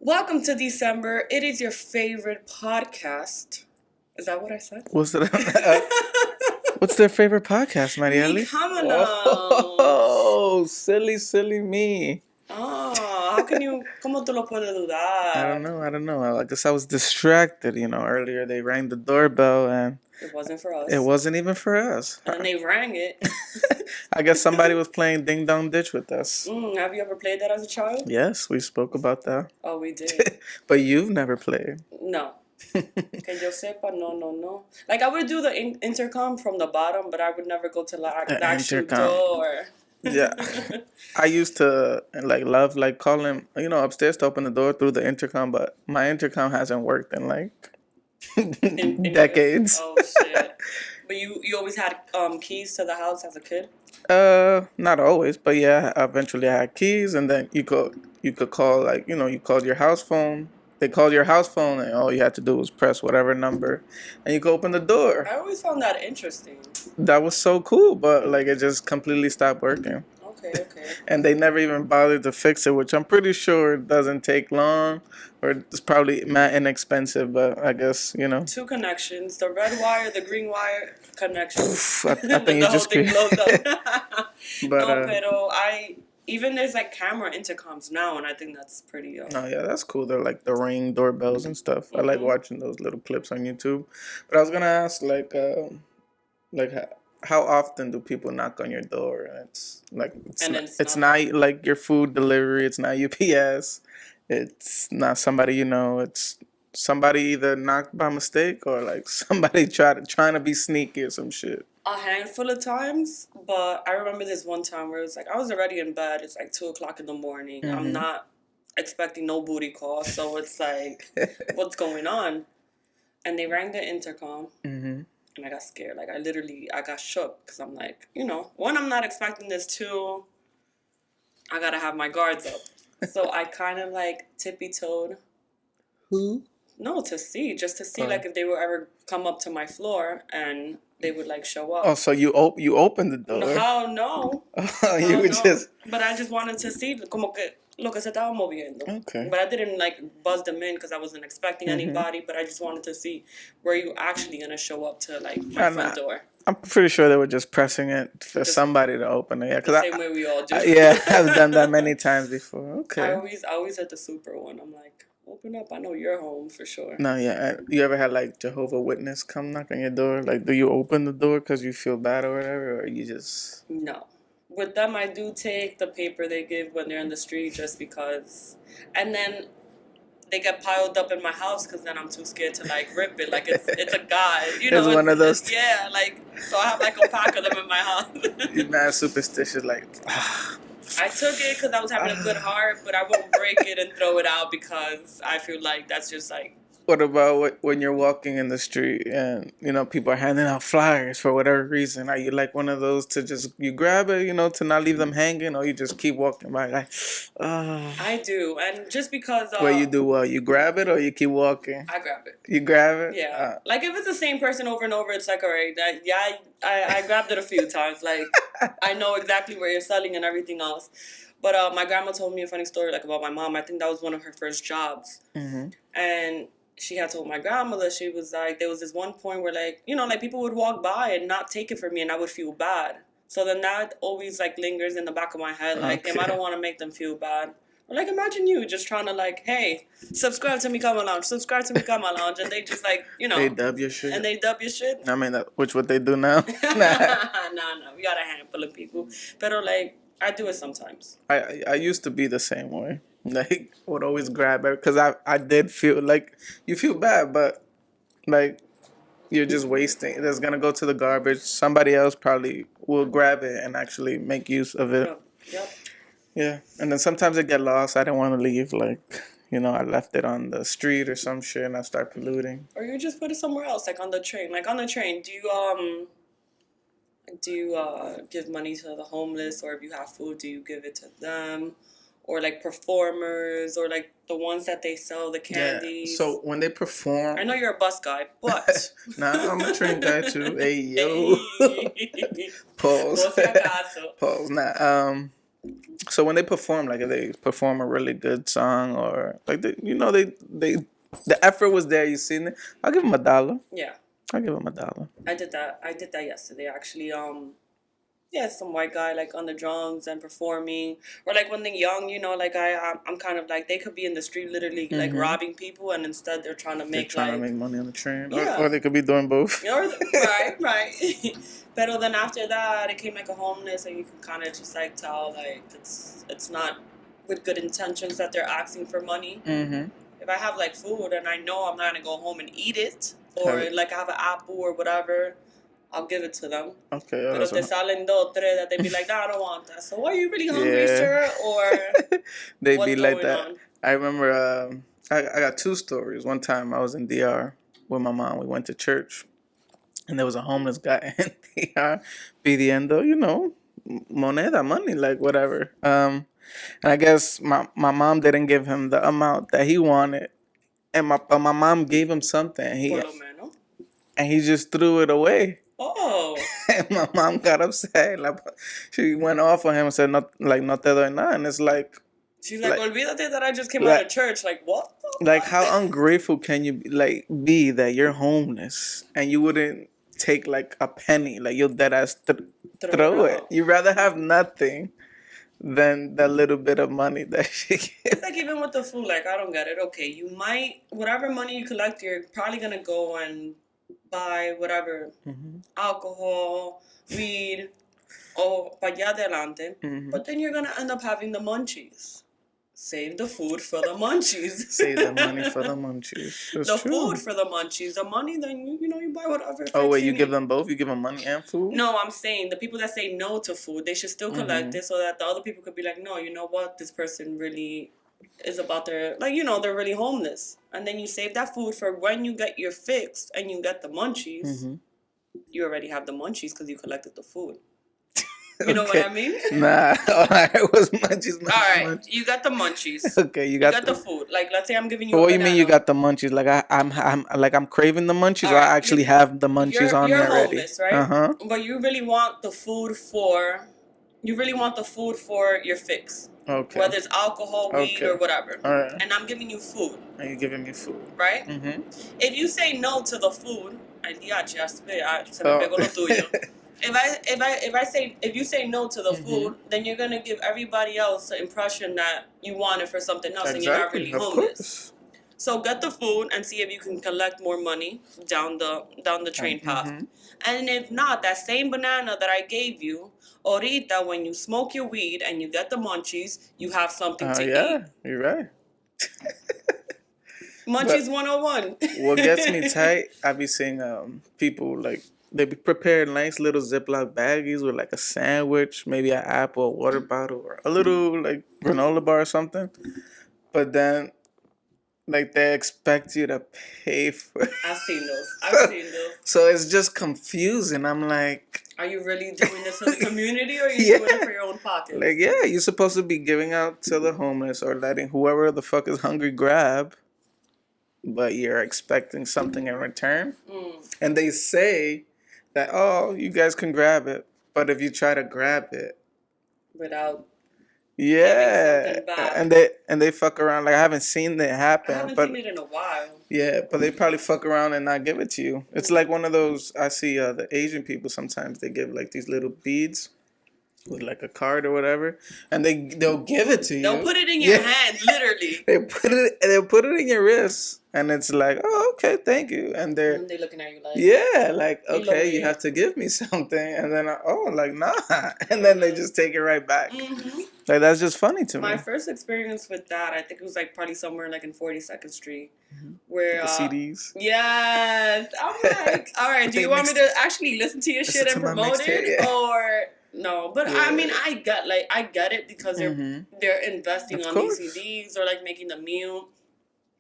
Welcome to December. It is your favorite podcast. Is that what I said? What's their favorite podcast, Marielle? Cama. Oh, silly me. Oh, how can you? ¿Cómo tú lo puedes dudar? I don't know. I guess I was distracted, earlier they rang the doorbell and It wasn't for us. it wasn't even for us. And they rang it. I guess somebody was playing Ding Dong Ditch with us. Have you ever played that as a child? Yes, we spoke about that. Oh, we did. But you've never played. No. Que yo sepa, no. Like, I would do the intercom from the bottom, but I would never go to the actual door. Yeah. I used to love calling, upstairs to open the door through the intercom, but my intercom hasn't worked in in decades. Oh shit. But you always had keys to the house as a kid? Not always, but yeah, eventually I had keys, and then you could call you called your house phone. They called your house phone, and all you had to do was press whatever number, and you could open the door. I always found that interesting. That was so cool, but it just completely stopped working. Okay. And they never even bothered to fix it, which I'm pretty sure doesn't take long, or it's probably not inexpensive, but I guess, 2 connections, the red wire, the green wire connection. I think you just thing blows up. But, no, pero even there's camera intercoms now, and I think that's pretty. Oh yeah, that's cool. They're like the Ring doorbells and stuff. I like watching those little clips on YouTube. But I was gonna ask, how often do people knock on your door? It's not like your food delivery. It's not UPS. It's not somebody you know. It's somebody either knocked by mistake or somebody trying to be sneaky or some shit. A handful of times, but I remember this one time where it was I was already in bed. It's 2:00 in the morning. Mm-hmm. I'm not expecting no booty call, so it's what's going on? And they rang the intercom, and I got scared. I got shook because I'm one, I'm not expecting this. 2, I gotta have my guards up. So I kind of tippy-toed. Who? No, just to see if they would ever come up to my floor and they would show up. Oh, so you opened the door? No. You would just. But I just wanted to see como que lo que se estaba moviendo. Okay. But I didn't buzz them in because I wasn't expecting anybody. But I just wanted to see, were you actually gonna show up to my front door? I'm pretty sure they were just pressing it for somebody to open it. Yeah, the same way we all do. I've done that many times before. Okay. I always had the super one. I'm open up. I know you're home for sure. No, yeah. You ever had Jehovah's Witness come knock on your door? Do you open the door because you feel bad or whatever, or you just? No. With them, I do take the paper they give when they're in the street just because, and then they get piled up in my house because then I'm too scared to rip it. It's a guide, It's one of those. Yeah, so I have a pack of them in my house. You're mad superstitious, I took it because I was having a good heart, but I won't break it and throw it out because I feel that's just What about when you're walking in the street and, people are handing out flyers for whatever reason? Are you one of those to just, you grab it, to not leave them hanging, or you just keep walking by I do, and just because... you do what? You grab it or you keep walking? I grab it. You grab it? Yeah. If it's the same person over and over, it's all right. I grabbed it a few times. I know exactly where you're selling and everything else. But my grandma told me a funny story about my mom. I think that was one of her first jobs. Mm-hmm. And she had told my grandmother, she was there was this one point where people would walk by and not take it from me and I would feel bad. So then that always lingers in the back of my head. Damn, I don't want to make them feel bad. Or imagine you just trying to hey, subscribe to Cama Lounge, subscribe to Cama Lounge, and they just They dub your shit. And they dub your shit. I mean, which what they do now? No, we got a handful of people. But I do it sometimes. I used to be the same way. Would always grab it because I did feel you feel bad, but you're just wasting. It's gonna go to the garbage. Somebody else probably will grab it and actually make use of it. Yep. Yeah, and then sometimes it get lost. I didn't want to leave. I left it on the street or some shit, and I start polluting. Or you just put it somewhere else, on the train. On the train, do you give money to the homeless, or if you have food, do you give it to them? Or performers, or the ones that they sell the candies. Yeah. So when they perform, I know you're a bus guy, but nah, I'm a train guy too. Hey yo, pause. Pause. Nah, So when they perform, like if they perform a really good song or like they the effort was there. You seen it? I'll give them $1. Yeah. I'll give them $1. I did that. I did that yesterday. Actually, yeah, some white guy like on the drums and performing, or like when they're young, like I'm kind of like they could be in the street literally like robbing people, and instead they're trying to make money on the train, yeah, or they could be doing both. right. But then after that, it came like a homeless, and you can kind of just like tell like it's not with good intentions that they're asking for money. Mm-hmm. If I have like food and I know I'm not gonna go home and eat it, or like I have an apple or whatever, I'll give it to them. Okay. But if they salen dos, tres, that they be like, nah, I don't want that. So are you really hungry, sir? Or they what's be like that. on? I remember I got 2 stories. One time I was in DR with my mom. We went to church, and there was a homeless guy in DR pidiendo, moneda, money, like whatever. And I guess my mom didn't give him the amount that he wanted, and my mom gave him something. And he just threw it away. Oh. And my mom got upset. Like, she went off on him and said, no te doy nada. And it's like... She's like, olvídate that I just came out of church. Like, what? Like, how ungrateful can you be that you're homeless and you wouldn't take, like, a penny? Like, you'll deadass throw it. You'd rather have nothing than that little bit of money that she gets. It's like even with the food, like, I don't get it. Okay, you might... Whatever money you collect, you're probably going to go and... buy whatever, alcohol, weed, or para allá adelante. But then you're going to end up having the munchies. Save the food for the munchies. Save the money for the munchies. That's true. Food for the munchies. The money, then, you buy whatever. Oh, wait, you give them both? You give them money and food? No, I'm saying the people that say no to food, they should still collect it so that the other people could be like, no, you know what? This person really... is about their, they're really homeless. And then you save that food for when you get your fix and you get the munchies. You already have the munchies because you collected the food. You know what I mean? Nah, all I heard was munchies. All right, munchies. You got the munchies. Okay, you got the food. Like, let's say I'm giving you. But what do you mean you got the munchies? Like I'm craving the munchies, or I actually have the munchies on me already. You're homeless, right? But you really want the food for. You really want the food for your fix. Okay. Whether it's alcohol, weed, or whatever. All right. And I'm giving you food. And you're giving me food. Right? If you say no to the food, se me pegó lo tuyo. If you say no to the food, then you're gonna give everybody else the impression that you want it for something else, and you're not really homeless. So get the food and see if you can collect more money down the train path. And if not, that same banana that I gave you, ahorita, when you smoke your weed and you get the munchies, you have something to eat. Yeah, you're right. Munchies 101. What gets me tight, I be seeing people like they be prepared nice little Ziploc baggies with like a sandwich, maybe an apple, a water bottle, or a little like granola bar or something. But then like they expect you to pay for. I've seen those. So it's just confusing. I'm like, are you really doing this for the community, or are you doing it for your own pocket? Like, yeah, you're supposed to be giving out to the homeless or letting whoever the fuck is hungry grab, but you're expecting something in return. And they say that, oh, you guys can grab it, but if you try to grab it without and they fuck around. Like, I haven't seen it happen. I haven't seen it in a while. Yeah, but they probably fuck around and not give it to you. It's like one of those, I see the Asian people sometimes, they give like these little beads with like a card or whatever, and they'll give it to you. They'll put it in your hand, literally. They'll put it in your wrist, and it's like, oh, okay, thank you. And they're looking at you like, like, okay, you have to give me something, and then like, nah, and then they just take it right back. Like, that's just funny to me. My first experience with that, I think it was like probably somewhere like in 42nd Street, where the CDs. Yes, I'm like, all right, do you want me to actually listen to your shit and promote it, or? No, but I mean, I get it because they're investing on these CDs or like making the meal.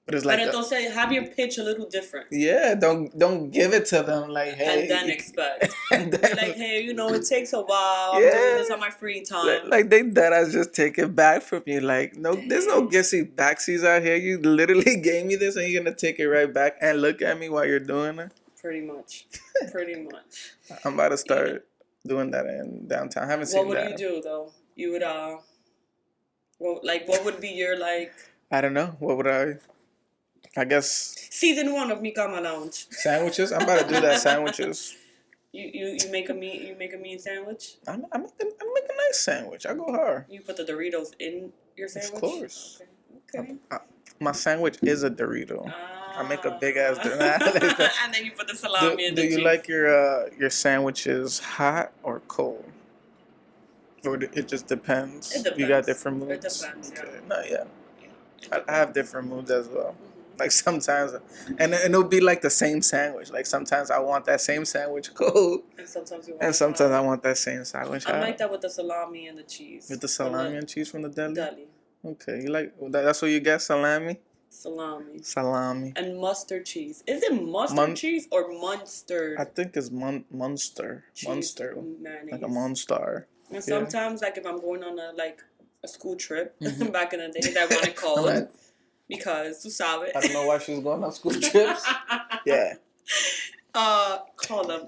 But it's like, entonces have your pitch a little different. Yeah, don't give it to them like, hey. And then expect. Like, hey, it takes a while. I'm doing this on my free time. Like they deadass just take it back from you. Like, no, there's no guessy backsies out here. You literally gave me this and you're gonna take it right back and look at me while you're doing it. Pretty much. I'm about to start doing that in downtown. I haven't seen that. What would you do though? You would Well, like, what would be your, like... I don't know. What would I guess... Season 1 of Cama Lounge. Sandwiches? I'm about to do that. Sandwiches. You make a mean sandwich? I make a nice sandwich. I go hard. You put the Doritos in your sandwich? Of course. Okay. My sandwich is a Dorito. I make a big ass Dorito. And then you put the salami in the cheese. Do you like your sandwiches hot or cold? Or it just depends? It depends. You got different moods? It depends, yeah. Okay. No, yeah. I have different moods as well. Like sometimes, and it'll be like the same sandwich. Like sometimes I want that same sandwich cold, and sometimes I want that same sandwich hot. I like that with the salami and the cheese. With the salami and cheese from the deli. Deli. Okay, you like that's what you get, salami. Salami. And mustard cheese. Is it mustard cheese or Munster? I think it's Munster. Munster. Mayonnaise. Like a Monster. And sometimes, like if I'm going on a school trip back in the day, I want it cold. Because, tú sabes. I don't know why she was going on school trips. Yeah. Call them.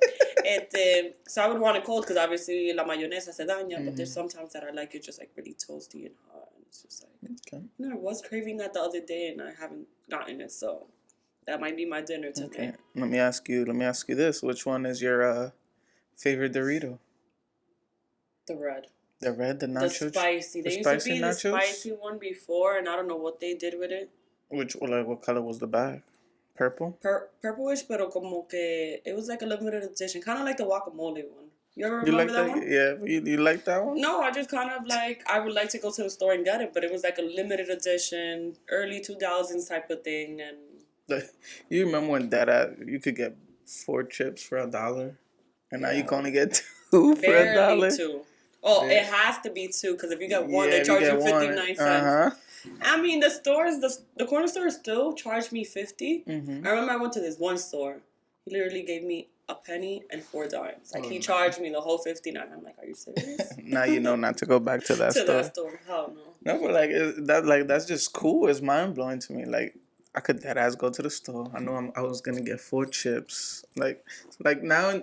So I would want it cold because obviously la mayonesa se daña, but there's sometimes that I like it just like really toasty and hot. And it's just like, okay. I was craving that the other day and I haven't gotten it, so that might be my dinner today. Okay. Let me ask you this. Which one is your favorite Dorito? The red. The red, the nacho? The spicy. They used to be nachos? The spicy one before, and I don't know what they did with it. What color was the bag? Purple? Purplish, pero como que it was like a limited edition. Kind of like the guacamole one. You ever remember that one? Yeah. You like that one? No, I just kind of like, I would like to go to the store and get it, but it was like a limited edition, early 2000s type of thing. And you remember when you could get 4 chips for $1? And now you can only get 2 for $1? Barely 2. Oh, yeah. It has to be 2 because if you get 1, they charge you 59 cents. I mean, the corner store still charged me 50. Mm-hmm. I remember I went to this one store. He literally gave me a penny and 4 dimes. Like he charged me the whole 59. I'm like, are you serious? Now you know not to go back to that store. To that store, hell no. No, but that's just cool. It's mind blowing to me. Like I could deadass go to the store. I know I was gonna get 4 chips. Like now,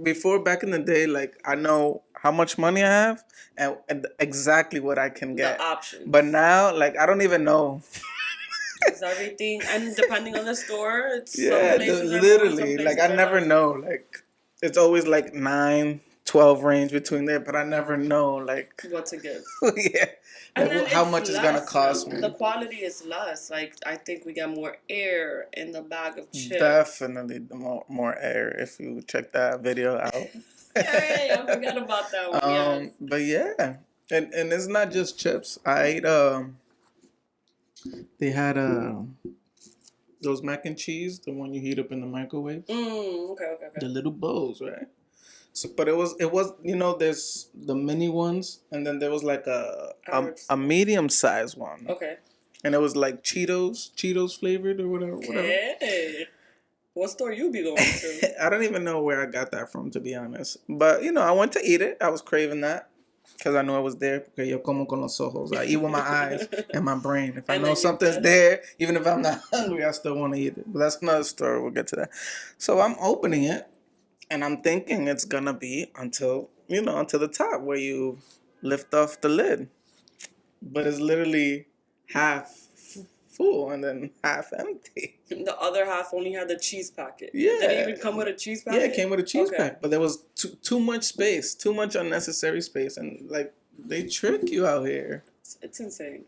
before back in the day, like I know how much money I have and exactly what I can get. The options. But now, like I don't even know. It's everything, and depending on the store, it's some places literally. Like I never know. Like it's always like 9, 12 range between there, but I never know like what to give. Yeah. And how much it's gonna cost me. The quality is less. Like I think we get more air in the bag of chips. Definitely more air if you check that video out. Hey, I forgot about that one. Yes. But yeah, and it's not just chips. I ate they had those mac and cheese, the one you heat up in the microwave. Okay. The little bowls, right? So, but it was there's the mini ones, and then there was like a medium sized one. Okay. And it was like Cheetos flavored or whatever. Hey. What store you be going to? I don't even know where I got that from, to be honest. But, I went to eat it. I was craving that because I knew it was there. Porque yo como con los ojos. I eat with my eyes and my brain. If I know something's there, even if I'm not hungry, I still want to eat it. But that's another story. We'll get to that. So I'm opening it, and I'm thinking it's going to be until the top where you lift off the lid. But it's literally half full and then half empty. The other half only had the cheese packet. Yeah. Did it even come with a cheese packet? Yeah, it came with a cheese packet. But there was too much space, too much unnecessary space. And, they trick you out here. It's insane.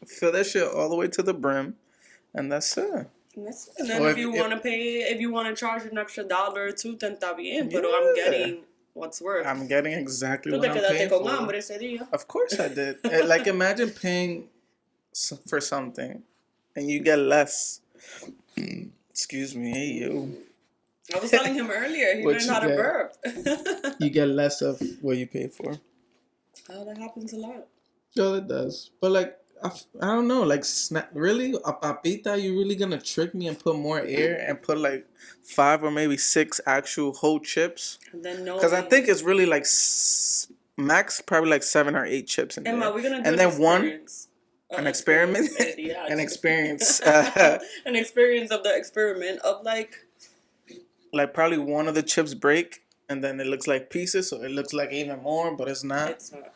Fill that shit all the way to the brim. And that's it. And then if you want to charge an extra $1 or $2, then está bien. But I'm getting what's worth. I'm getting exactly what I'm paying for. Of course I did. Imagine paying for something and you get less. Excuse me, hey you. I was telling him earlier, he learned how to burp. You get less of what you pay for. Oh, that happens a lot. Yeah, it does. But I don't know, really? A papita, you really gonna trick me and put more air and put 5 or maybe 6 actual whole chips? Because I think it's really max probably 7 or 8 chips in there. Emma, we're gonna do and then an experiment? Yeah, an experience. An experience of the experiment of probably one of the chips break and then it looks like pieces, so it looks like even more, but it's not. It's not.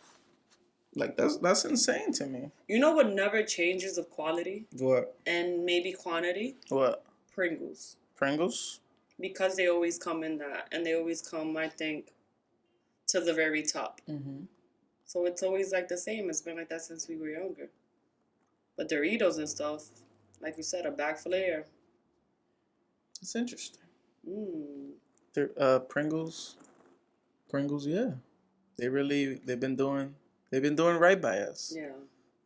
Like that's insane to me. You know what never changes of quality? What? And maybe quantity? What? Pringles. Pringles? Because they always come in that, and they always come, I think, to the very top. Mm-hmm. So it's always like the same. It's been like that since we were younger. But Doritos and stuff, like you said, a bag full of air. It's interesting. Mm. Pringles, yeah. They've been doing right by us. Yeah.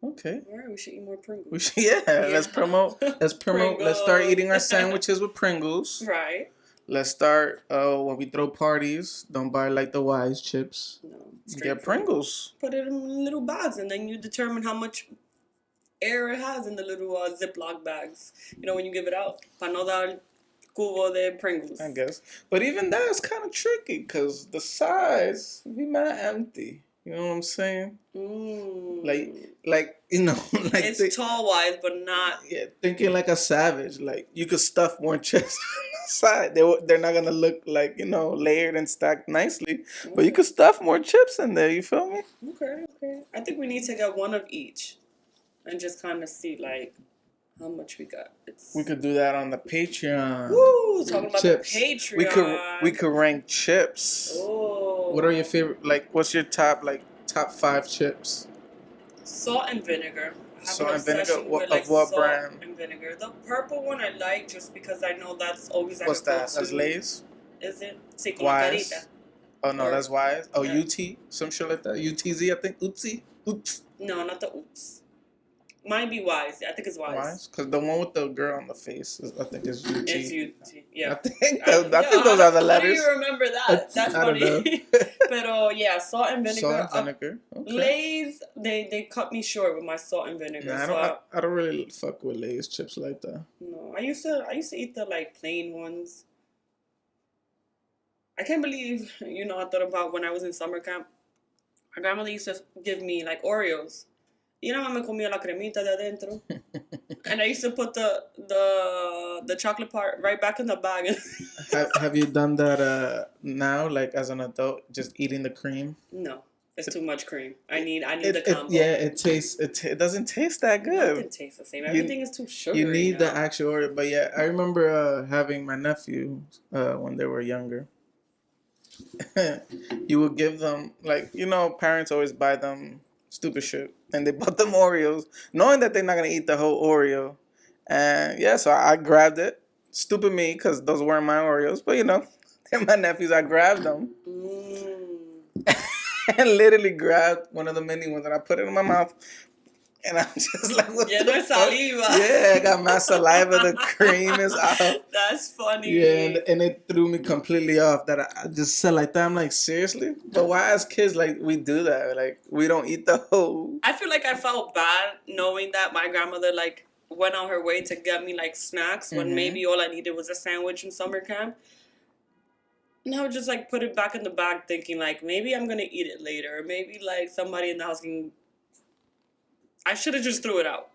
Okay. All right, we should eat more Pringles. Let's promote. Let's start eating our sandwiches with Pringles. Right. Let's start when we throw parties. Don't buy like the Wise chips. No. Get Pringles. Put it in little bags, and then you determine how much air it has in the little Ziploc bags. You know, when you give it out. Para no dar cubo de Pringles. I guess. But even that is kind of tricky because the size be mad empty. You know what I'm saying? Like you know, like it's tall wise, but not. Yeah, thinking like a savage. Like you could stuff more chips on the side. They're not gonna look like layered and stacked nicely. But you could stuff more chips in there. You feel me? Okay. I think we need to get one of each, and just kind of see like how much we got. We could do that on the Patreon. Woo! Talking about chips. The Patreon. We could rank chips. Oh. What are your favorite? Like, what's your top 5 chips? Salt and vinegar. Salt and vinegar. What salt brand? And vinegar. The purple one I like just because I know that's always like. What's that? That's Lay's. Is it? Sí, con Wise. carita. Oh no, that's Wise. Oh, yeah. UT, some shit like that. UTZ, I think. Oopsie. Oops. No, not the oops. Might be Wise. I think it's Wise. Because the one with the girl on the face, I think is UT. It's UT. Yeah. I think those are the letters. How do you remember that? That's funny. Pero yeah, salt and vinegar. Salt and vinegar. Okay. Lay's, they cut me short with my salt and vinegar. Nah, I don't really fuck with Lay's chips like that. No, I used to eat the like plain ones. I can't believe I thought about when I was in summer camp. My grandmother used to give me like Oreos. Me comía la cremita de adentro. And I used to put the chocolate part right back in the bag. Have you done that now, like as an adult, just eating the cream? No, it's too much cream. I need the combo. It doesn't taste that good. Nothing tastes the same. Everything is too sugary. You need the actual Oreo. But yeah, I remember having my nephew when they were younger. You would give them parents always buy them stupid shit, and they bought them Oreos, knowing that they're not gonna eat the whole Oreo. And yeah, so I grabbed it. Stupid me, because those weren't my Oreos. But they're my nephews. I grabbed them and literally grabbed one of the mini ones, and I put it in my mouth. And I'm just like, what the fuck? Saliva. Yeah, I got my saliva. The cream is out. That's funny. Yeah, and it threw me completely off. That I just said like that. I'm like, seriously? But why as kids, like, we do that? Like, we don't eat the whole... I feel like I felt bad knowing that my grandmother, like, went on her way to get me, like, snacks when maybe all I needed was a sandwich in summer camp. And I would just, like, put it back in the bag thinking, like, maybe I'm going to eat it later. Or maybe, like, somebody in the house can... I should have just threw it out.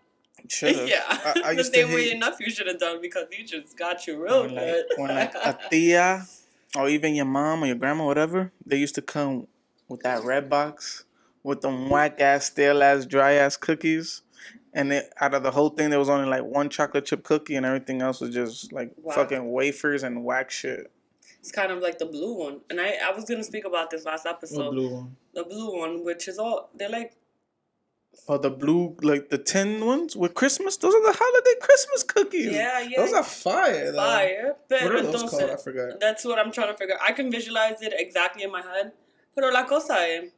Should've. Yeah. I The same way enough you should have done because you just got you real good. When like a tia or even your mom or your grandma, whatever, they used to come with that red box with them whack-ass, stale-ass, dry-ass cookies. And out of the whole thing, there was only like one chocolate chip cookie and everything else was just like fucking wafers and whack shit. It's kind of like the blue one. And I was going to speak about this last episode. What blue one? The blue one, which is they're like... Oh, the blue, like the tin ones with Christmas? Those are the holiday Christmas cookies. Yeah. Those are fire, though. Fire. What are those called? I forgot. That's what I'm trying to figure out. I can visualize it exactly in my head. Pero la cosa es...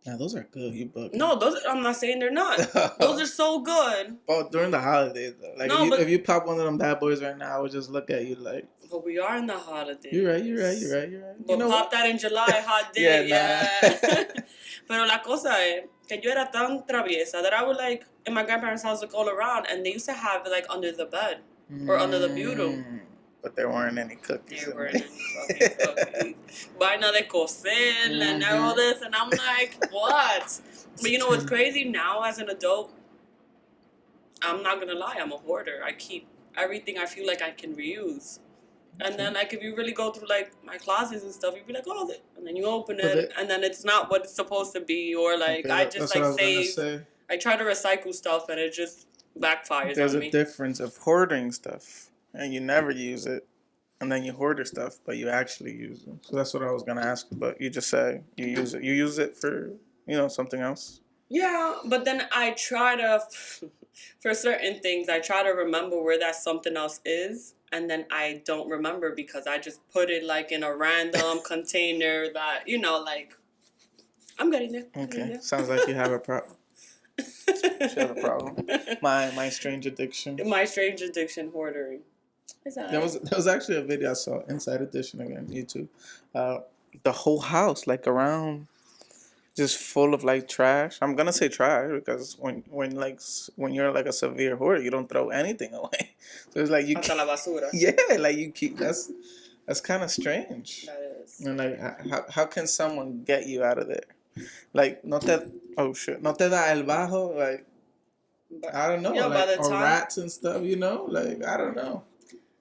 Yeah, those are good. You bugging. No, I'm not saying they're not. Those are so good. Oh, during the holidays, though. Like, if you pop one of them bad boys right now, I would just look at you like... But we are in the holidays. You're right. But pop that in July, hot day, yeah. Pero la cosa es que yo era tan traviesa that I would like in my grandparents' house look all around and they used to have it like under the bed or under the bureau. But there weren't any cookies. There weren't any fucking cookies. Vaina de coser and all this, and I'm like, what? But you know what's crazy now as an adult? I'm not gonna lie, I'm a hoarder. I keep everything I feel like I can reuse. And then, like, if you really go through, like, my closets and stuff, you'd be like, oh, and then you open it, and then it's not what it's supposed to be. Or, like, I just, like, save. I try to recycle stuff, and it just backfires There's on me. There's a difference of hoarding stuff, and you never use it. And then you hoard stuff, but you actually use them. So that's what I was going to ask you. But you just say you use it. You use it for, something else. Yeah, but then I try to, for certain things, I try to remember where that something else is. And then I don't remember because I just put it like in a random container that, like, I'm getting there. Okay. Sounds like you have a problem. You have a problem. My strange addiction. My strange addiction, hoarding. There was actually a video I saw, Inside Edition again, YouTube. The whole house, like around, just full of like trash. I'm gonna say trash because when you're like a severe hoarder, you don't throw anything away. So it's like you hasta la basura. Yeah, like you keep. That's kind of strange. That is. And like, how can someone get you out of there? Like, no te da el bajo, like, I don't know, like, or rats and stuff, like, I don't know.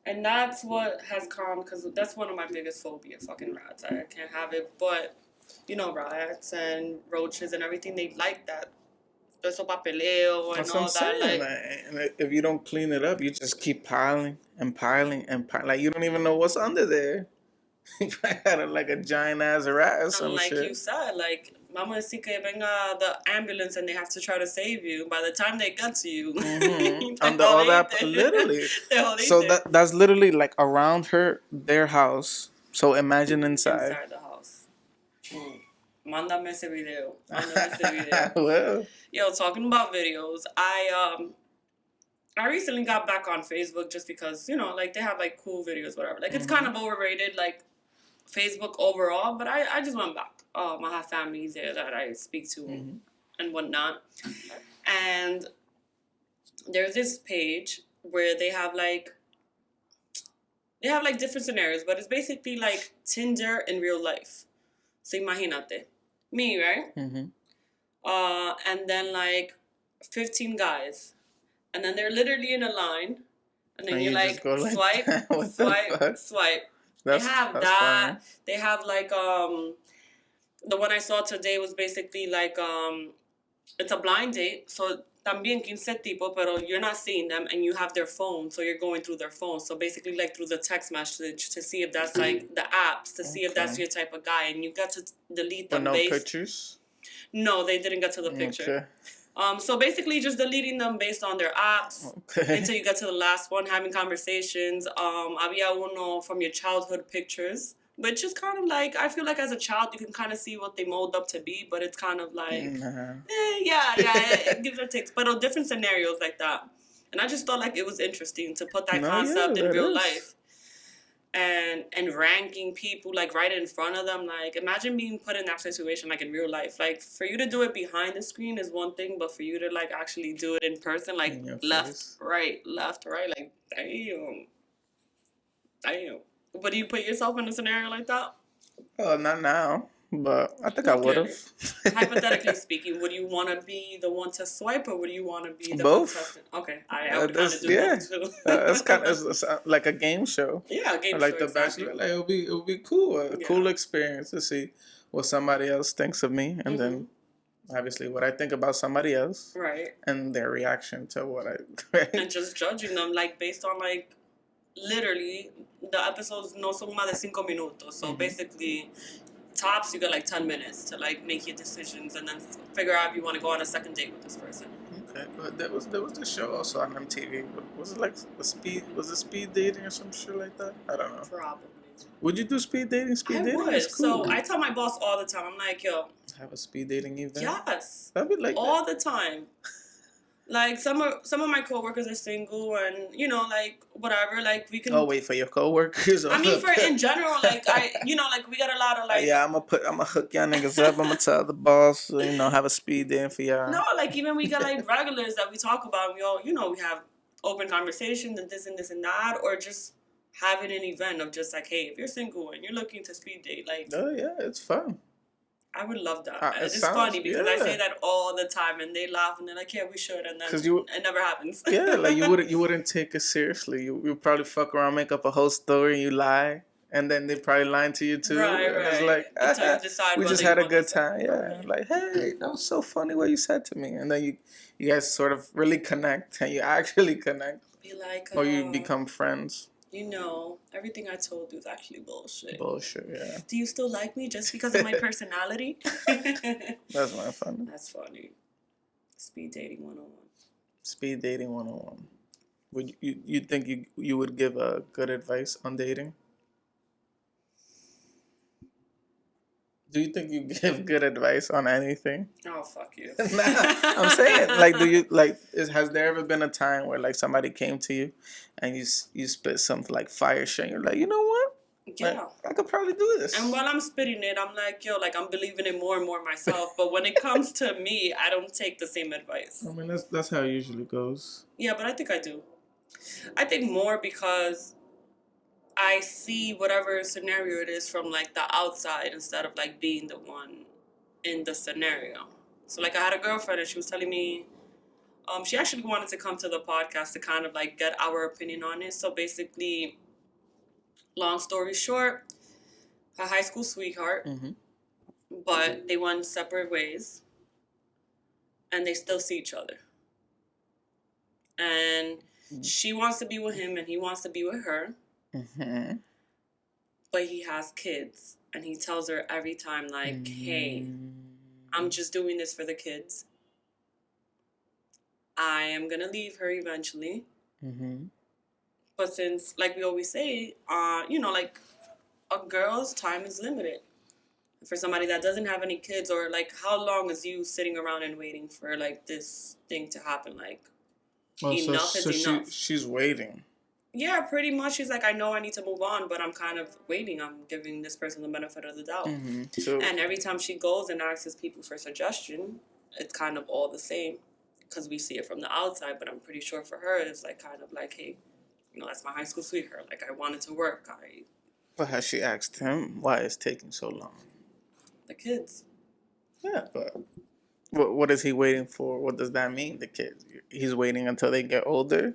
And that's what has calmed, because that's one of my biggest phobias, fucking rats. I can't have it, but, rats and roaches and everything, they like that. Eso papeleo and all that. And if you don't clean it up, you just keep piling and piling and piling. Like, you don't even know what's under there. You had like a giant ass rat or some shit. Like you said, like, Mama decir que venga the ambulance and they have to try to save you. By the time they get to you, under all that, literally. So that's literally like around their house. So imagine inside. Inside the house. Mándame ese video. Well. Yo, talking about videos, I recently got back on Facebook just because, like, they have, like, cool videos, whatever. Like, it's kind of overrated, like, Facebook overall, but I just went back. I have families there that I speak to and whatnot. And there's this page where they have, like, different scenarios, but it's basically, like, Tinder in real life. So, imagínate. Me, right? And then, like, 15 guys. And then they're literally in a line. And then you like, swipe, swipe. They have that. Funny. They have, like, the one I saw today was basically, like, it's a blind date. So, también 15 tipo, pero you're not seeing them and you have their phone. So, you're going through their phone. So, basically, like, through the text message to see if that's, like, the apps, to see if that's your type of guy. And you got to delete them. But no pictures? No, they didn't get to the picture. Okay. So basically just deleting them based on their apps until you get to the last one, having conversations. Había uno from your childhood pictures, which is kind of like, I feel like as a child, you can kind of see what they mold up to be, but it's kind of like, it gives or takes. But different scenarios like that. And I just thought like it was interesting to put that concept in real life. And ranking people like right in front of them. Like imagine being put in that situation like in real life. Like for you to do it behind the screen is one thing, but for you to like actually do it in person, like left, right, like damn. But do you put yourself in a scenario like that? Oh, not now. But I think I would have. Hypothetically speaking, would you want to be the one to swipe, or would you want to be the both? Contestant? Okay, I would kind of do both too. It's kind of like a game show. Yeah, a game show. Like the Bachelor. Like it'll be cool, cool experience to see what somebody else thinks of me, and then obviously what I think about somebody else, right? And their reaction to what and just judging them like based on like literally the episodes no son más de 5 minutos, so basically. Tops, you got like 10 minutes to like make your decisions and then figure out if you want to go on a second date with this person. Okay, but there was this show also on MTV. Was it like speed dating or some shit like that? I don't know. Probably. Would you do speed dating? I would. Cool. So I tell my boss all the time. I'm like, yo. Have a speed dating event. Yes. That'd be like all the time. Like some of my coworkers are single, and like whatever. Like we can. Oh wait, for your coworkers. I mean, for in general, like like we got a lot of like. Yeah, I'm gonna hook y'all niggas up. I'm gonna tell the boss, have a speed date for y'all. No, like even we got like regulars that we talk about. We all, we have open conversations and this and that, or just having an event of just like, hey, if you're single and you're looking to speed date, like. Oh yeah, it's fun. I would love that. It's funny because I say that all the time, and they laugh, and they're like, "Yeah, we should," and then it never happens. Yeah, like you wouldn't take it seriously. You probably fuck around, make up a whole story, and you lie, and then they probably lying to you too. Right. It's like until you decide we just had a good time. Yeah, right. like hey, that was so funny what you said to me, and then you guys sort of really connect, and you actually connect. Be like, or you become friends. Everything I told you is actually bullshit. Bullshit, yeah. Do you still like me just because of my personality? That's not funny. That's funny. Speed dating 101. Speed dating 101. Would you think you would give good advice on dating? Do you think you give good advice on anything? Oh, fuck you. Nah, I'm saying, like, has there ever been a time where, like, somebody came to you and you spit some, like, fire shit and you're like, you know what? Yeah. Like, I could probably do this. And while I'm spitting it, I'm like, I'm believing it more and more myself. But when it comes to me, I don't take the same advice. I mean, that's how it usually goes. Yeah, but I think I do. I think more because I see whatever scenario it is from, like, the outside instead of, like, being the one in the scenario. So, like, I had a girlfriend and she was telling me, she actually wanted to come to the podcast to kind of, like, get our opinion on it. So, basically, long story short, her high school sweetheart, but they went separate ways and they still see each other. And she wants to be with him and he wants to be with her. Mm-hmm. But he has kids and he tells her every time, like, hey, I'm just doing this for the kids. I am going to leave her eventually. But since, like we always say, like, a girl's time is limited. For somebody that doesn't have any kids, or, like, how long is you sitting around and waiting for, like, this thing to happen? Like, enough is enough. She's waiting. Yeah, pretty much. She's like, I know I need to move on, but I'm kind of waiting. I'm giving this person the benefit of the doubt. And every time she goes and asks people for suggestion, it's kind of all the same because we see it from the outside. But I'm pretty sure for her, it's like kind of like, hey, that's my high school sweetheart. Like, I wanted to work. But has she asked him why it's taking so long? The kids. Yeah, but what is he waiting for? What does that mean, the kids? He's waiting until they get older?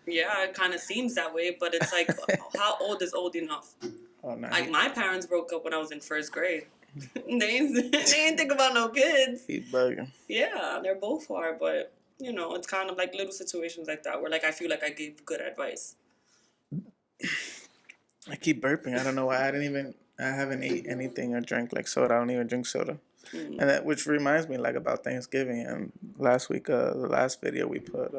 Yeah, it kind of seems that way, but it's like, how old is old enough? Oh, no. Like, my parents broke up when I was in first grade. they ain't think about no kids. He's bugging. Yeah, they're both far, but, it's kind of like little situations like that where, like, I feel like I gave good advice. I keep burping. I don't know why. I haven't ate anything or drank, like, soda. I don't even drink soda. And which reminds me, like, about Thanksgiving. And last week, the last video we put...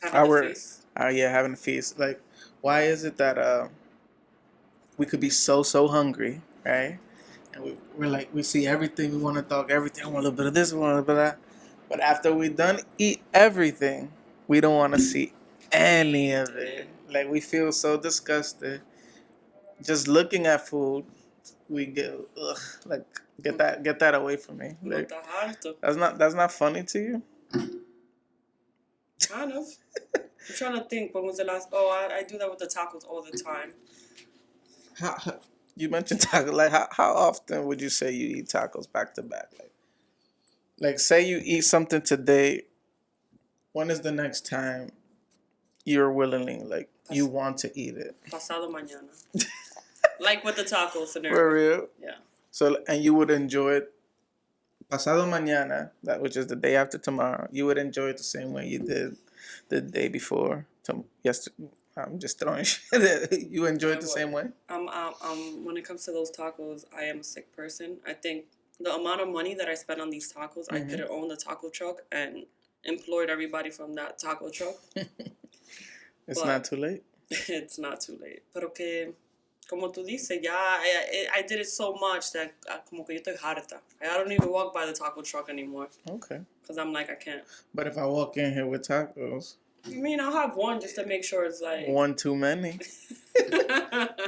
having a feast. Like, why is it that we could be so hungry, right? And we're like, we see everything, we want to talk everything. I want a little bit of this, we want a little bit of that. But after we done eat everything, we don't want to see any of it. Like, we feel so disgusted. Just looking at food, we get like, get that away from me. Like, that's not funny to you. Kind of. I'm trying to think. When was the last? Oh, I do that with the tacos all the time. How you mentioned tacos. Like, how often would you say you eat tacos back to back? Like, say you eat something today. When is the next time you're willingly, like, you want to eat it? Pasado mañana. Like with the taco scenario. For real? Yeah. So, and you would enjoy it pasado mañana, which is the day after tomorrow. You would enjoy it the same way you did the day before. Yesterday. I'm just throwing shit. You enjoy it the same way? When it comes to those tacos, I am a sick person. I think the amount of money that I spent on these tacos, I could have owned a taco truck and employed everybody from that taco truck. It's not too late. It's not too late. Pero que, como tú dices, ya, I did it so much that como que yo estoy harta. I don't even walk by the taco truck anymore. Okay. Because I'm like, I can't. But if I walk in here with tacos... I mean, I'll have one just to make sure it's like... One too many.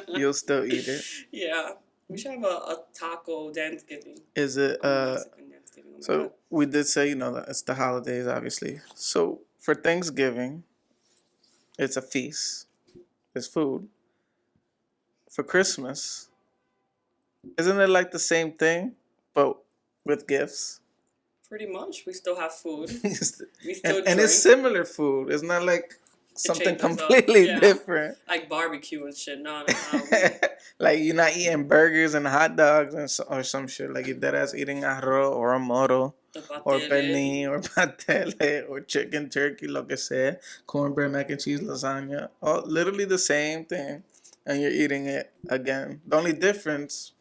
You'll still eat it. Yeah. We should have a taco Thanksgiving. Is it... So we did say, that it's the holidays, obviously. So for Thanksgiving, it's a feast. It's food. For Christmas, Isn't it like the same thing, but with gifts? Pretty much. We still have food. We and still and it's drink. similar food. It's not like It something changes up. completely Yeah. different. Like barbecue and shit. No. Like you're not eating burgers and hot dogs or some shit. Like you're dead ass eating arroz or a moro or penne or patele or chicken, turkey, lo que sea, cornbread, mac and cheese, lasagna. All literally the same thing, and you're eating it again. The only difference,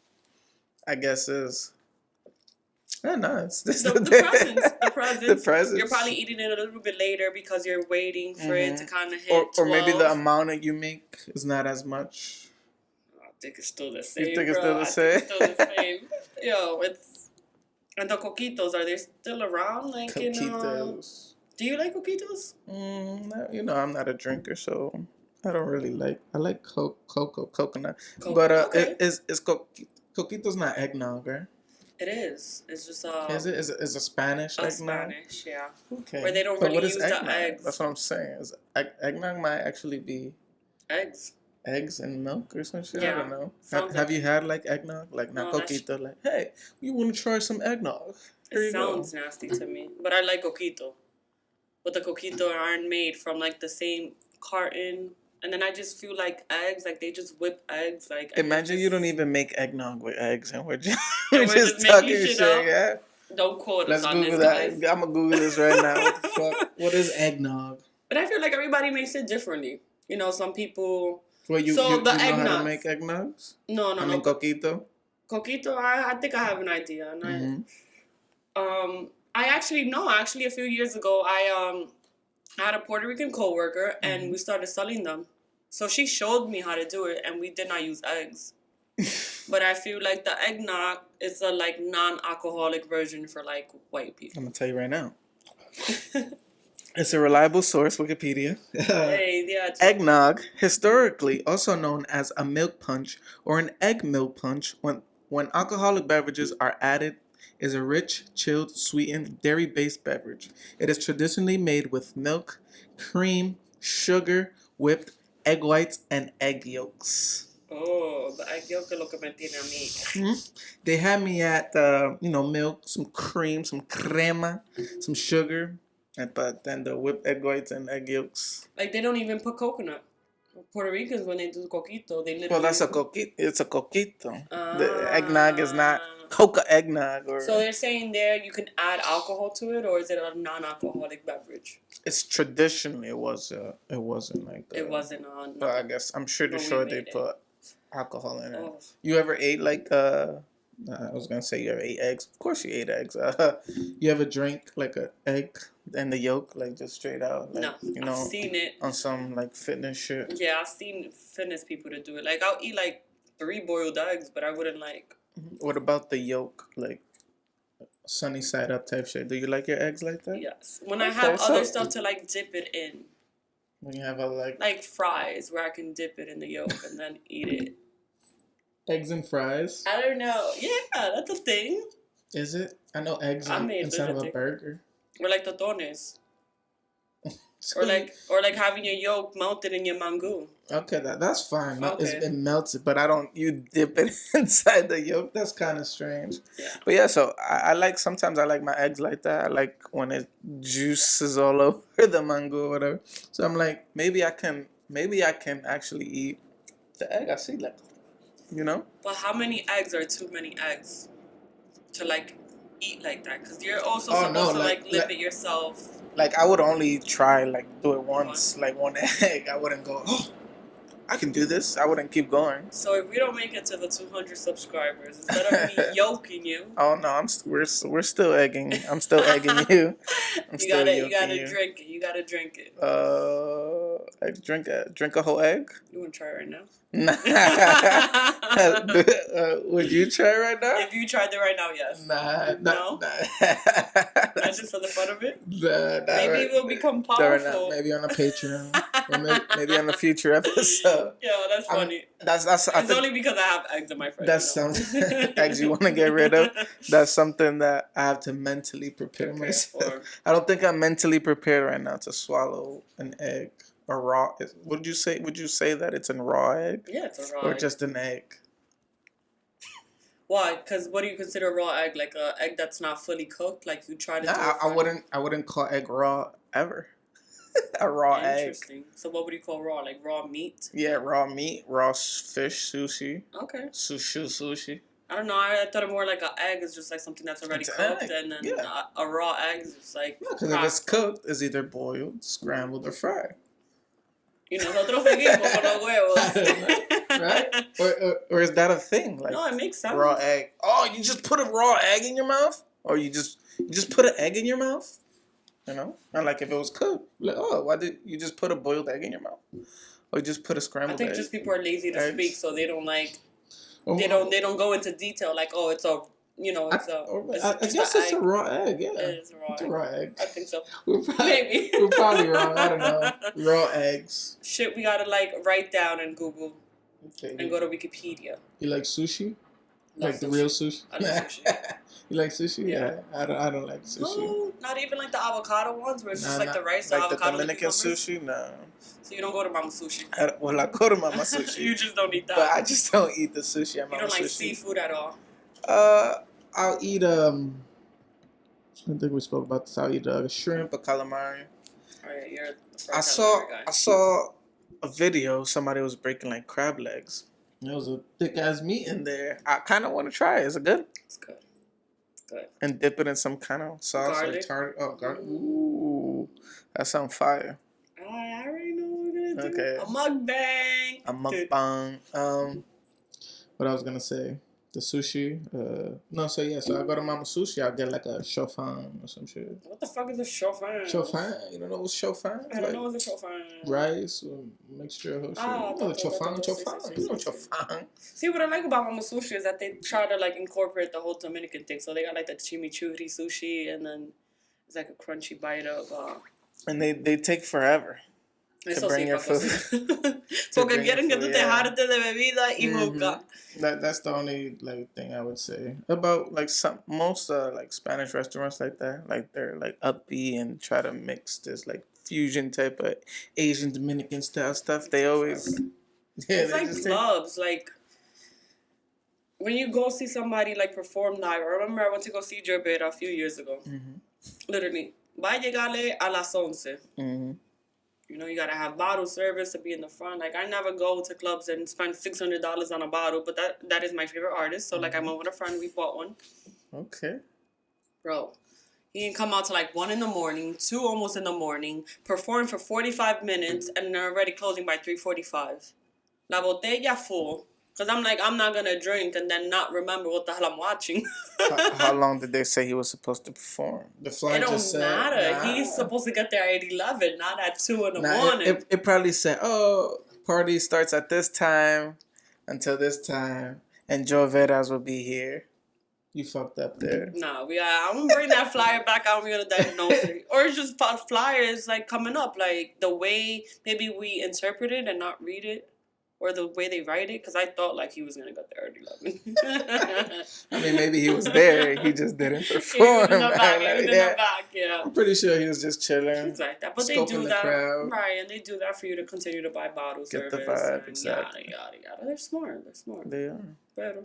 I guess, is no, it's just the presents. The presents. The presents. You're probably eating it a little bit later because you're waiting for it to kind of hit or maybe the amount that you make is not as much. I think it's still the same. You think it's still the same? It's still the same. Yo, it's and the coquitos, are they still around? Like coquitos. Do you like coquitos? You know, I'm not a drinker, so I don't really like. I like coconut, but okay. is coquitos not eggnog, right? It is. It's just Is it? Is a Spanish eggnog? Spanish, yeah. Okay. Where they don't really use the eggs. That's what I'm saying. Is eggnog might actually be eggs. Eggs and milk or some shit. Yeah. I don't know. Have you had like eggnog? Like not coquito? Like, hey, you want to try some eggnog? It sounds nasty to me, but I like coquito. But the coquito aren't made from like the same carton. And then I just feel like eggs, like they just whip eggs. Like imagine you don't even make eggnog with eggs, and we're just talking shit. Yeah. Don't quote us on Google this, guys. I'm gonna Google this right now. What the fuck? What is eggnog? But I feel like everybody makes it differently. You know, some people. Well, you know how to make eggnogs? No. I mean, coquito. Coquito, I think I have an idea. And I actually know. Actually, a few years ago, I had a Puerto Rican coworker, and we started selling them. So she showed me how to do it, and we did not use eggs. But I feel like the eggnog is a like non-alcoholic version for like white people. I'm gonna tell you right now. It's a reliable source, Wikipedia. Hey, yeah. Eggnog, historically also known as a milk punch or an egg milk punch, when alcoholic beverages are added, is a rich, chilled, sweetened, dairy-based beverage. It is traditionally made with milk, cream, sugar, whipped egg whites, and egg yolks. Oh, the egg yolk es lo que me tiene a mí. Mm-hmm. They had me at, milk, some cream, some crema, some sugar, but then the whipped egg whites and egg yolks. Like, they don't even put coconut. Puerto Ricans, when they do coquito, they literally... Well, that's a coquito. It's a coquito. The eggnog is not coca eggnog. Or... So they're saying there you can add alcohol to it, or is it a non-alcoholic beverage? It's traditionally, it wasn't like that. It wasn't on... But I guess, I'm sure they put alcohol in it. Oh. You ever ate like, I was going to say you ever ate eggs. Of course you ate eggs. You ever drink like an egg and the yolk, like just straight out? Like, no, you know, I've seen it. On some like fitness shit. Yeah, I've seen fitness people to do it. Like, I'll eat like 3 boiled eggs, but I wouldn't like... What about the yolk? Like sunny side up type shit. Do you like your eggs like that? Yes. When I have other stuff to like dip it in. When you have a like fries where I can dip it in the yolk and then eat it. Eggs and fries? I don't know. Yeah, that's a thing. Is it? I know eggs inside of a burger. Or like totones. Or like having your yolk melted in your mango. Okay, that's fine. Okay. It melts it, but you dip it inside the yolk. That's kind of strange. Yeah. But yeah, so sometimes I like my eggs like that. I like when it juices all over the mango or whatever. So I'm like, maybe I can actually eat the egg. I see like, you know? But how many eggs are too many eggs to like eat like that? Because you're also supposed to like lip it yourself. Like, I would only try, like, do it once, like, one egg. I wouldn't go, I can do this. I wouldn't keep going. So if we don't make it to the 200 subscribers, instead of me yoking you... Oh, no, we're still egging. I'm still egging you. You gotta drink it. You gotta drink it. Drink a whole egg? You want to try it right now? Nah. Would you try it right now? If you tried it right now, yes. Nah. That's just for the fun of it? Nah, maybe it will become powerful. Maybe on a Patreon. Or maybe on a future episode. Yeah, that's funny. It's only because I have eggs in my fridge. That's something eggs you want to get rid of. That's something that I have to mentally prepare myself. I don't think I'm mentally prepared right now to swallow an egg. A raw? Would you say that it's a raw egg? Yeah, it's a raw egg. Or egg. just an egg? Why? Because what do you consider raw egg? Like a egg that's not fully cooked? Like you try to do it I wouldn't call egg raw ever. A raw egg. Interesting. So what would you call raw? Like raw meat? Yeah, raw meat, raw fish, sushi. Okay. Sushi. I don't know. I thought it more like an egg is just like something that's already cooked, and then a raw egg is just like. Yeah, because if it's cooked, it's either boiled, scrambled, or fried. Y nosotros seguimos con los huevos. Right? Or is that a thing? Like, no, it makes sense. Raw egg. Oh, you just put a raw egg in your mouth? Or you just put an egg in your mouth? You know? And like if it was cooked. Like, oh, why did you just put a boiled egg in your mouth? Or you just put a scrambled egg? I think just people are lazy to speak, so they don't like... They don't go into detail like, oh, it's a... You know, it's I guess it's a raw egg, yeah. It is a raw egg. I think so. Maybe. We're probably wrong. I don't know. Raw eggs. Shit, we gotta like write down and Google. Okay. And go to Wikipedia. You like sushi? Like sushi. The real sushi? I like sushi. You like sushi? Yeah. I don't like sushi. No, not even like the avocado ones where it's just like the rice, like the avocado. Like the Dominican sushi? No. So you don't go to Mama Sushi? I go to Mama Sushi. You just don't eat that. But I just don't eat the sushi at Mama Sushi. You don't like seafood at all? I'll eat I think we spoke about this. I'll eat shrimp or calamari. Oh yeah, you're the I saw a video. Somebody was breaking like crab legs. There was a thick ass meat in there. I kind of want to try it. Is it good? It's good. It's good. And dip it in some kind of sauce. Garlic. Garlic. Ooh, that sounds fire. I already know what we're gonna do. Okay. A mukbang. A mukbang. What I was gonna say. The sushi. So I go to Mama Sushi, I'll get like a chaufin or some shit. What the fuck is a chaufin? Chaufin? You don't know what's chaufin? I don't know what's a chaufin. Rice or mixture of shit. Chaufin. You know chaufin. See, what I like about Mama Sushi is that they try to like incorporate the whole Dominican thing. So they got like the chimichurri sushi, and then it's like a crunchy bite of... And they take forever. To bring your food. Porque quieren que tú te hartes de bebida y hookah. That's the only like thing I would say about like most like Spanish restaurants like that. Like they're like upbeat and try to mix this like fusion type of Asian Dominican style stuff. They always it's like clubs. Like when you go see somebody like perform live. I remember I went to go see Doorbells a few years ago. Literally, va a llegarle a las 11. You know, you gotta have bottle service to be in the front. Like, I never go to clubs and spend $600 on a bottle, but that is my favorite artist. So, like, I went with a friend, we bought one. Okay. Bro, he didn't come out till like 1 in the morning, 2 almost in the morning, perform for 45 minutes, and they're already closing by 3:45. La botella full. Because I'm like, I'm not going to drink and then not remember what the hell I'm watching. How long did they say he was supposed to perform? The flight just said... It don't matter. Nah. He's supposed to get there at 11, not at 2 in the morning. It probably said, party starts at this time until this time, and Joe Veras will be here. You fucked up there. Nah, I'm going to bring that flyer back out. We're going to diagnose it. Or it's just flyers, like, coming up. Like, the way maybe we interpret it and not read it. Or the way they write it, because I thought like he was gonna go there at 11. I mean, maybe he was there. He just didn't perform. He was in the back. Yeah. I'm pretty sure he was just chilling. Things like that. But they do that, right? And they do that for you to continue to buy bottles. Get the vibe, exactly. Yada. They're smart. They are. Pero.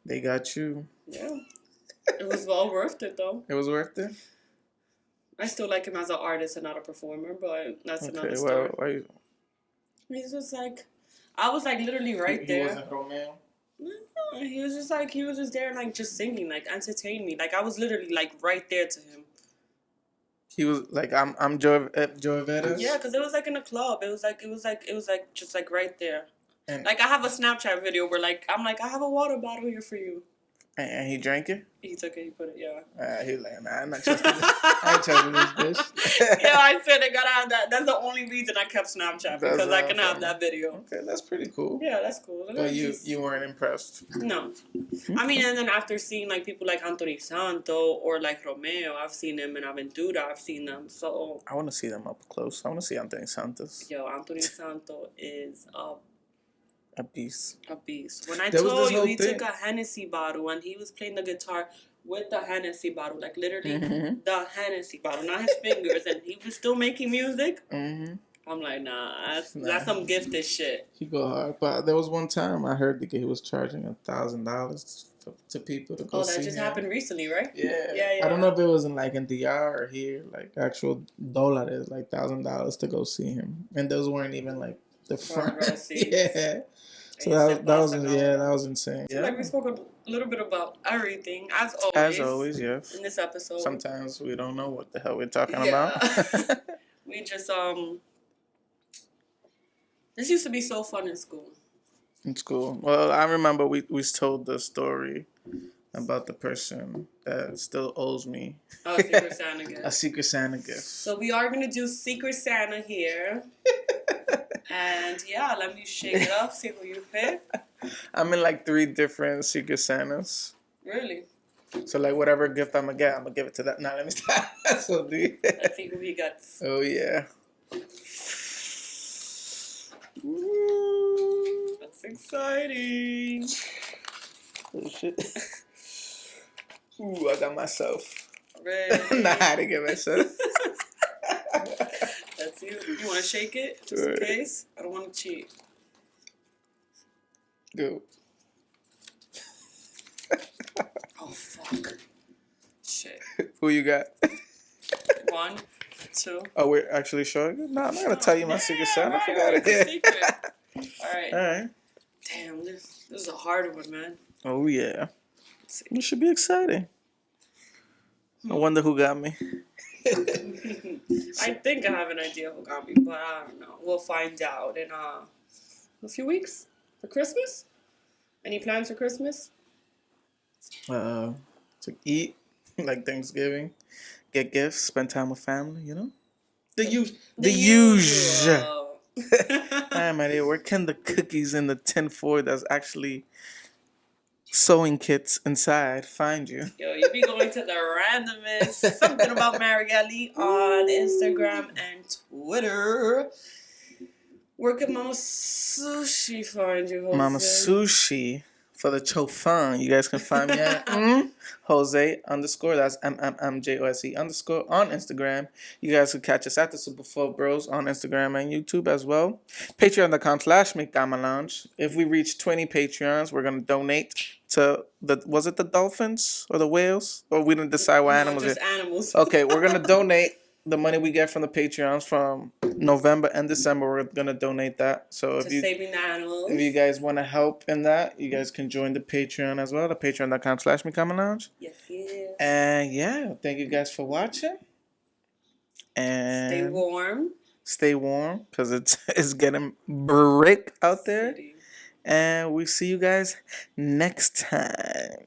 They got you. Yeah. It was well worth it, though. It was worth it. I still like him as an artist and not a performer, but that's another story. Well, he's just like. I was like literally right there. He wasn't Romeo? No, he was just there like just singing, like entertain me. Like I was literally like right there to him. He was like, I'm Joe Veras? Yeah, because it was like in a club. It was like just like right there. And like I have a Snapchat video where like I'm like, I have a water bottle here for you. And he drank it? He took it, he put it, yeah. He was like, nah, I'm not trusting this. I ain't trusting this bitch. Yeah, I said I gotta have that. That's the only reason I kept Snapchat, because I can have that video. Okay, that's pretty cool. Yeah, that's cool. But you weren't impressed? No. I mean, and then after seeing like people like Anthony Santo or like Romeo, I've seen them in Aventura, I've seen them, so. I want to see them up close. I want to see Anthony Santos. Yo, Anthony Santo is a beast. When I told you he took a Hennessy bottle and he was playing the guitar with the Hennessy bottle, like literally the Hennessy bottle, not his fingers, and he was still making music. I'm like, nah, that's some gifted shit. He go hard. But there was one time I heard that he was charging $1,000 to people to go Oh, see that just him. happened recently, right? Yeah. I don't know if it was in DR or here, like actual dollars, like $1,000 to go see him, and those weren't even like the front. Yeah. So that was insane. So like we spoke a little bit about everything, as always. As always, yes. In this episode. Sometimes we don't know what the hell we're talking about. We just this used to be so fun in school. In school. Well, I remember we told the story about the person that still owes me a Secret Santa gift. A Secret Santa gift. So we are gonna do Secret Santa here. And yeah, let me shake it up, see who you pick. I'm in like 3 different Secret Santas. Really? So like whatever gift I'm gonna get, I'm gonna give it to that. Now let me stop. So let's see who he gets. Oh yeah. Ooh, that's exciting. Oh shit. Ooh, I got myself. Really? Not how to get myself. That's you. You want to shake it just in case? I don't want to cheat. Go. Oh fuck. Shit. Who you got? 1, 2. Oh, we're actually showing? No, I'm not gonna tell you my Secret Santa. I forgot it. Secret. All right. All right. Damn, this is a hard one, man. Oh yeah. It should be exciting. I wonder who got me. I think I have an idea who got me, but I don't know. We'll find out in a few weeks for Christmas. Any plans for Christmas? To eat, like Thanksgiving, get gifts, spend time with family. You know, the usual. Alright, my dear. Where can the cookies in the tin foil that's actually sewing kits inside find you? Yo, you be going to the randomest something about Marielle on Instagram and Twitter. Where can Mama Sushi find you, Jose? Mama Sushi for the chofan. You guys can find me at Jose _. That's MMMJOSE _ on Instagram. You guys can catch us at the Super 4 Bros on Instagram and YouTube as well. Patreon.com/micamalounge. If we reach 20 Patreons, we're gonna donate to was it the dolphins or the whales? Or we didn't decide what animals. Just animals. Okay, we're gonna donate the money we get from the Patreons from November and December. We're gonna donate that. So if saving the animals. If you guys want to help in that, you guys can join the Patreon as well. The patreon.com/micamalounge. Yes. And yeah, thank you guys for watching. And stay warm because it's getting brick out there. And we see you guys next time.